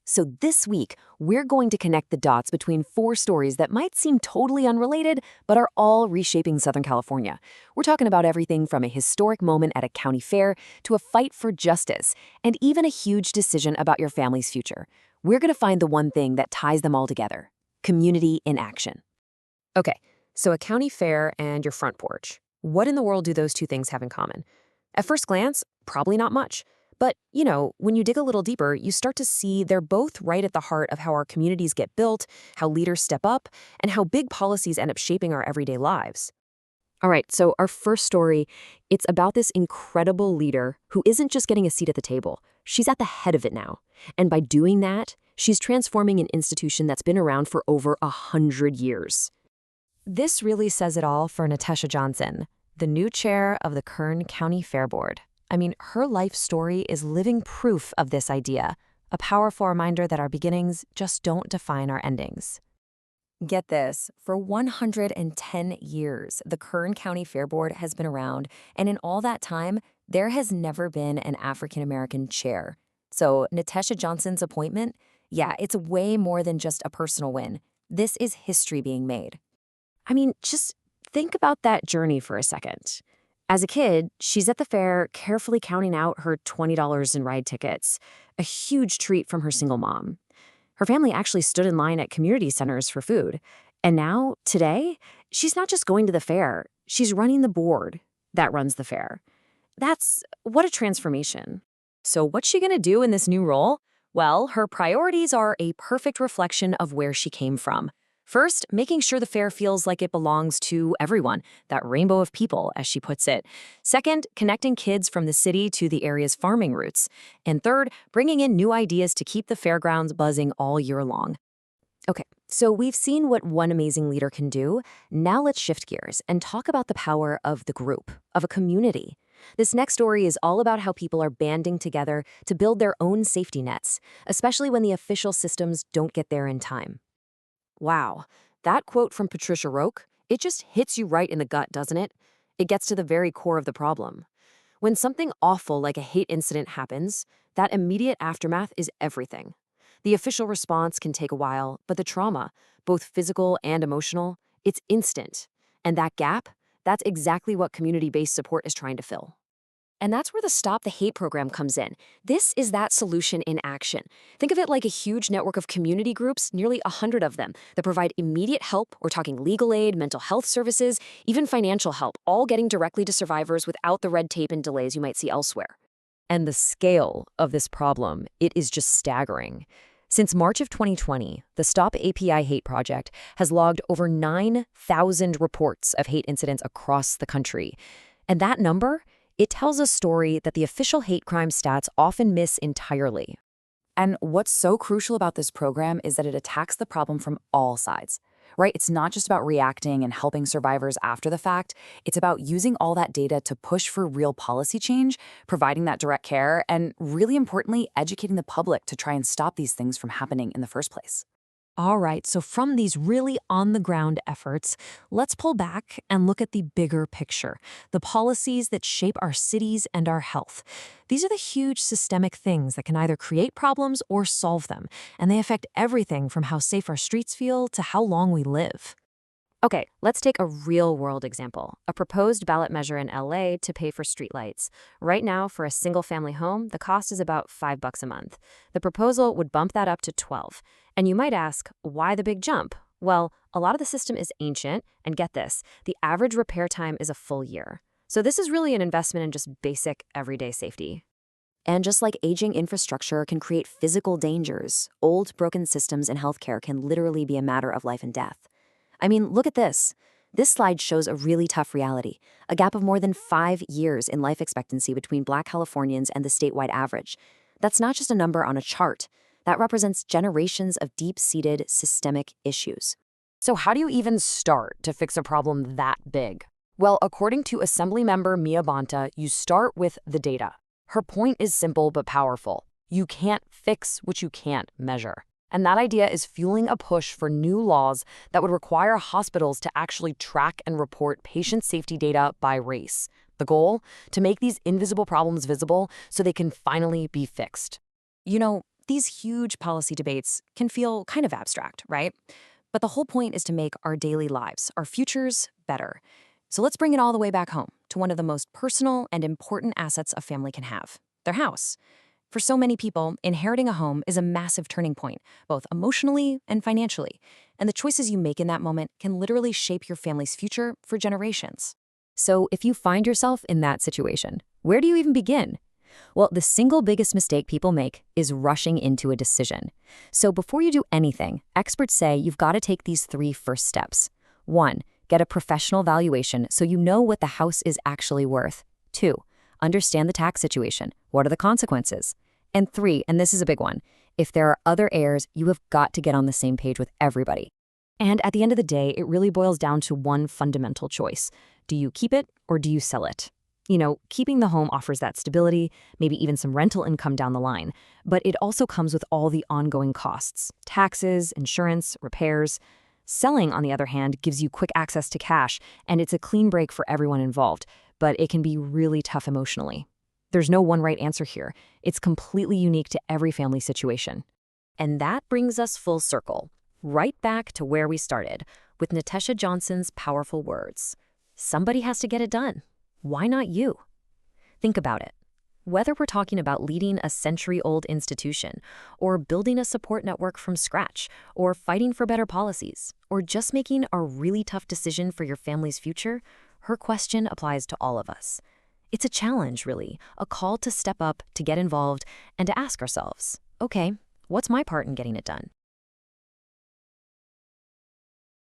So this week, we're going to connect the dots between four stories that might seem totally unrelated, but are all reshaping Southern California. We're talking about everything from a historic moment at a county fair to a fight for justice, and even a huge decision about your family's future. We're going to find the one thing that ties them all together: community in action. Okay, so a county fair and your front porch. What in the world do those two things have in common? At first glance, probably not much. But, when you dig a little deeper, you start to see they're both right at the heart of how our communities get built, how leaders step up, and how big policies end up shaping our everyday lives. All right, so our first story, it's about this incredible leader who isn't just getting a seat at the table. She's at the head of it now. And by doing that, she's transforming an institution that's been around for over 100 years. This really says it all for Natasha Johnson, the new chair of the Kern County Fair Board. I mean, her life story is living proof of this idea, a powerful reminder that our beginnings just don't define our endings. Get this, for 110 years, the Kern County Fair Board has been around, and in all that time, there has never been an African-American chair. So Natasha Johnson's appointment, yeah, it's way more than just a personal win. This is history being made. I mean, just think about that journey for a second. As a kid, she's at the fair carefully counting out her $20 in ride tickets, a huge treat from her single mom. Her family actually stood in line at community centers for food. And now, today, she's not just going to the fair, she's running the board that runs the fair. What a transformation. So what's she going to do in this new role? Well, her priorities are a perfect reflection of where she came from. First, making sure the fair feels like it belongs to everyone, that rainbow of people, as she puts it. Second, connecting kids from the city to the area's farming roots. And third, bringing in new ideas to keep the fairgrounds buzzing all year long. Okay, so we've seen what one amazing leader can do. Now let's shift gears and talk about the power of the group, of a community. This next story is all about how people are banding together to build their own safety nets, especially when the official systems don't get there in time. Wow, that quote from Patricia Roque, it just hits you right in the gut, doesn't it? It gets to the very core of the problem. When something awful like a hate incident happens, that immediate aftermath is everything. The official response can take a while, but the trauma, both physical and emotional, it's instant. And that gap, that's exactly what community-based support is trying to fill. And that's where the Stop the Hate program comes in. This is that solution in action. Think of it like a huge network of community groups, nearly 100 of them, that provide immediate help. We're talking legal aid, mental health services, even financial help, all getting directly to survivors without the red tape and delays you might see elsewhere. And the scale of this problem, it is just staggering. Since March of 2020, the Stop API Hate Project has logged over 9,000 reports of hate incidents across the country. And that number, it tells a story that the official hate crime stats often miss entirely. And what's so crucial about this program is that it attacks the problem from all sides, right? It's not just about reacting and helping survivors after the fact. It's about using all that data to push for real policy change, providing that direct care, and really importantly, educating the public to try and stop these things from happening in the first place. All right, so from these really on-the-ground efforts, let's pull back and look at the bigger picture, the policies that shape our cities and our health. These are the huge systemic things that can either create problems or solve them, and they affect everything from how safe our streets feel to how long we live. Okay, let's take a real-world example, a proposed ballot measure in LA to pay for streetlights. Right now, for a single-family home, the cost is about $5 a month. The proposal would bump that up to $12. And you might ask, why the big jump? Well, a lot of the system is ancient, and get this, the average repair time is a full year. So this is really an investment in just basic, everyday safety. And just like aging infrastructure can create physical dangers, old, broken systems in healthcare can literally be a matter of life and death. I mean, look at this. This slide shows a really tough reality, a gap of more than 5 years in life expectancy between Black Californians and the statewide average. That's not just a number on a chart. That represents generations of deep-seated systemic issues. So how do you even start to fix a problem that big? Well, according to Assemblymember Mia Bonta, you start with the data. Her point is simple but powerful. You can't fix what you can't measure. And that idea is fueling a push for new laws that would require hospitals to actually track and report patient safety data by race. The goal? To make these invisible problems visible so they can finally be fixed. These huge policy debates can feel kind of abstract, right? But the whole point is to make our daily lives, our futures, better. So let's bring it all the way back home to one of the most personal and important assets a family can have, their house. For so many people, inheriting a home is a massive turning point, both emotionally and financially. And the choices you make in that moment can literally shape your family's future for generations. So if you find yourself in that situation, where do you even begin? Well, the single biggest mistake people make is rushing into a decision. So before you do anything, experts say you've got to take these 3 first steps. 1, get a professional valuation so you know what the house is actually worth. 2, understand the tax situation. What are the consequences? And 3, and this is a big one, if there are other heirs, you have got to get on the same page with everybody. And at the end of the day, it really boils down to one fundamental choice. Do you keep it or do you sell it? Keeping the home offers that stability, maybe even some rental income down the line, but it also comes with all the ongoing costs, taxes, insurance, repairs. Selling, on the other hand, gives you quick access to cash, and it's a clean break for everyone involved, but it can be really tough emotionally. There's no one right answer here. It's completely unique to every family situation. And that brings us full circle, right back to where we started, with Natasha Johnson's powerful words. Somebody has to get it done. Why not you? Think about it. Whether we're talking about leading a century-old institution, or building a support network from scratch, or fighting for better policies, or just making a really tough decision for your family's future, her question applies to all of us. It's a challenge, really, a call to step up, to get involved, and to ask ourselves, okay, what's my part in getting it done?